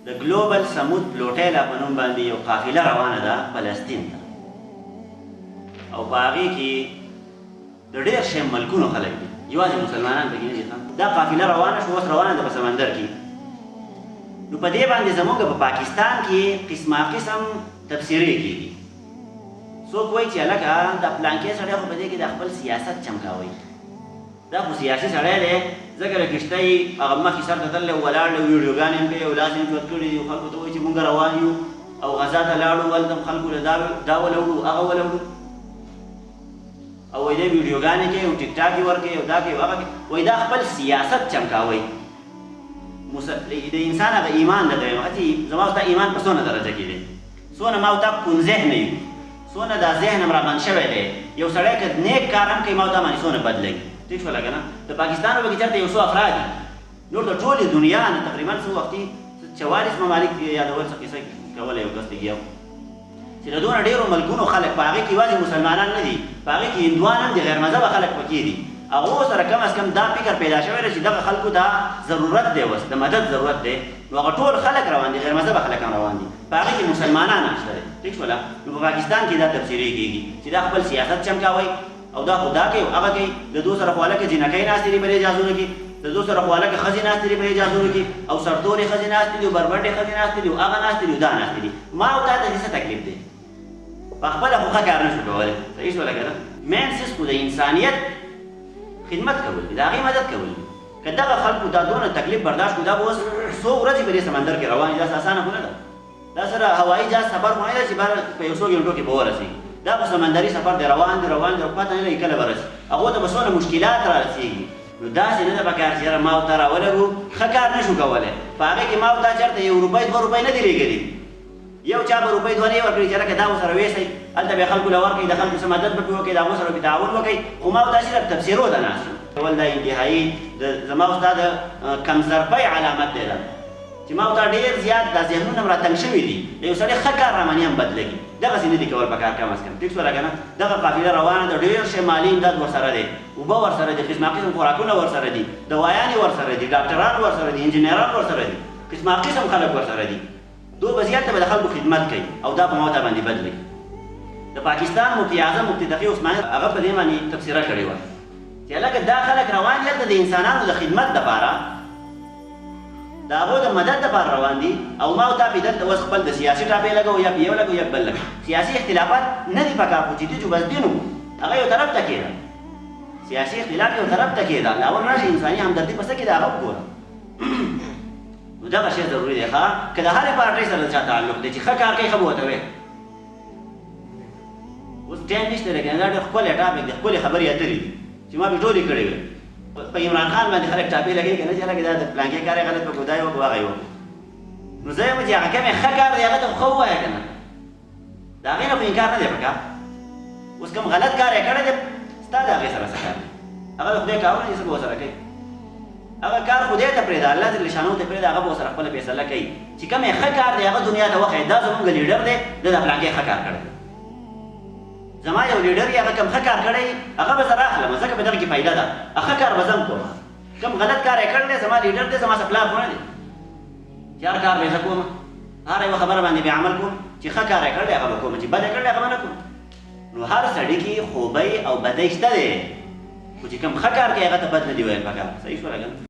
د ګلوبل سمود پلوټیلا په نوم باندې یو قافله روانه ده فلسطین ته، او په هغې کې د ډېر شی ملکونو خلک دي، یوازې مسلمانان پکې نه دي. دا قافله روانه شوه، اوس روانه ده په سمندر کې. نو په دې باندې زموږ په پاکستان کې قسمه قسم تفسیرې کېږي. څوک وایي چې هلکه دا پلانکې سړی خو په دې کې د خپل سیاست چمکاوی، دا خو سیاسي سړی دی، ځکه له کښتۍ هغه مخکې سر ته تللی ولاړ دی، ویډیوګانې هم کوي او لاس یې چوت کړي دي، خلکو ته وایي چې مونږ روان یو او غزا ته لاړو، هلته هم خلکو له دا ولوړو هغه ولوړو، او وایي دی ویډیوګانې کوي او ټیک ټاک یې ورکوي او دا کوي او هغه کوي، وایي دا خپل سیاست چمکاوی. د انسان هغه ایمان نه دی، زما او ستا ایمان په څونه درجه کې دی، څونه ما او تا کون ذهنه یو، څونه دا ذهن هم رابند شوی دی. یو سړی که نیک کار هم کوي ما او تا باندې څونه بد لګي. ٹھیک شوله که نه؟ د پاکستان په کې چېرته یو څو افراد دي، نور د ټولې دنیا نه تقریبا څو وختي 44 ممالک یادول څه قصه کوله یو کس لګیا و چې د دونه ډېرو ملکونو خلک په هغې کې یوازې مسلمانان نه دي، په هغې کې هندوان هم دي، غیر مذهبه خلک پکې دي. هغو سره کم از کم دا فکر پیدا شوی دی چې دغه خلکو ته ضرورت دی، اوس د مدد ضرورت دی، نو هغه ټول خلک روان دي، غیر مذهبه خلک هم روان دي، په هغې کې مسلمانان هم شته دی. ټیک شوله؟ نو په پاکستان کې دا تفسیرې کېږي چې دا خپل سیاست چمکاوی او دا خو دا کوي او هغه کوي، د دو سره خو هلکه جینکۍ ناستې دي په دې جهازونو کې، د دو سره خو هلکه ښځې ناستې دي په دې جهازونو کې، او سرتورې ښځې ناستې دي او بربنډې ښځې ناستې دي او هغه ناستې دي او دا ناستې دي. ما او تا ته دې څه تکلیف دی؟ په خپله خو ښه کار نه شو کولی. صحیح شوله که نه؟ مین سیس خو د انسانیت خدمت کول دي، د هغې مدد کول دي. که دغه خلکو دا دونه تکلیف برداشت کړو، دا به اوس څو ورځې په دې سمندر کې روان دي، داسې اسانه خو نه ده. دا سره هوایي جهاز سفر خو نه ده چې بهر په یو څو ګنټو کې به ورسېږي، دا په سمندري سفر دی، روان دي او پته نه لګي کله به رسي، هغو ته به څونه مشکلات را رسېږي. نو داسې نه ده پکار چې یاره ما او تا راولګو ښه کار نه شو کولی، په هغې کې ما او تا چېرته 1 روپۍ 2 روپۍ نه دي لېږلي، یو چا به روپۍ 2 نه یې ورکړي چې لکه دا ورسره ویسئ، هلته به یې خلکو له ورکړئ، د خلکو څه مدد به پرې وکړئ، د هغو سره به تعاون وکړئ، خو ما او تا صرف تفسیرو ته ناست یو. دا انتهایي زما او ستا د کمزرپۍ علامت دی دا، چې ما او تا ډېر زیات دا ذهنونه هم راتنګ شوي دي، د یو سړی ښه کار رامنې هم بد لګي، دغسې نه دي کول پکار کم از کم. ټیک شوله که نه؟ دغه قافله روانه ده، ډېر شی مالي امداد ورسره دی، اوبه ورسره دي، قسمه قسم خوراکونه ورسره دي، دوايانې ورسره دي، ډاکټران ورسره دي، انجینران ورسره دي، قسمه قسم خلک ورسره دي. دو به زیات به د خلکو خدمت کوي او دا په ما او تا باندې بد لګي. د پاکستان مفتي اعظم مفتي تقي عثماني هغه په دې باندې تبصره کړې وه چې هلکه دا خلک روان دي هلته د انسانانو د خدمت دپاره، د هغو د مدد دپاره روان دي، او ما او تا پې دلته اوس خپل د سیاسي ټاپې لګوو یا پې یو لګوو یا بل لګوو. سیاسي اختلافات نه دي پکار، خو چې دي چې بس دین وکړو هغه یو طرف ته کېده، سیاسي اختلاف یو طرف ته کېده، لاول راشي انساني همدردي په څه کې ده هغه وګوره. نو دغه شی ضروري دی ښه، که د هرې پارټۍ سره د چا تعلق دی چې ښه کار کوي ښه به ورته وایي. اوس ټایم نشته دی که نه، دا ډېر ښکلی ټاپک دی، ښکلې خبرې اترې دي چې ما پې ټولې کړې وې. په عمران خان باندې خلک ټاپې لګوي که نه چې هلکه دا د پلانکې کار یې غلط وکړو، دا یې وکړو هغه یې وکړو. نو زه یم چې هغه کوم یې ښه کار دی هغه ته خو ښه ووایه که نه، د هغې نه خو انکار نه دی پکار. اوس کوم غلط کار یې کړی دی ستا د هغې سره څه کار دی، هغه د خدای کارونه دي، څه به ورسره کوي، هغه کار خدای ته پرېږده، الله جل شانو ته پرېږده، هغه به ورسره خپله فیصله کوي چې کوم یې ښه کار دی هغه دنیا ته وښایي، دا زموږ لیډر دی، ده د پلانکې ښه کار کړی دی. زما یو لیډر یې هغه کوم ښه کار کړی هغه به زه راخلم، ځکه په دغه کې فایده ده، ښه کار به زه هم کوم. کوم غلط کار یې کړی دی زما لیډر دی، زما څه پلار خو نه دی چې هر کار به یې زه کوم، هر یوه خبره باندې به عمل کوم، چې ښه کار یې کړی هغه به کوم، چې بد یې کړی هغه به نه کوم. نو هر سړي کې خوبۍ او بدۍ شته دی، خو چې کوم ښه کار کوي هغه ته بد نه دي ویل پکار. صحیح شوله که نه؟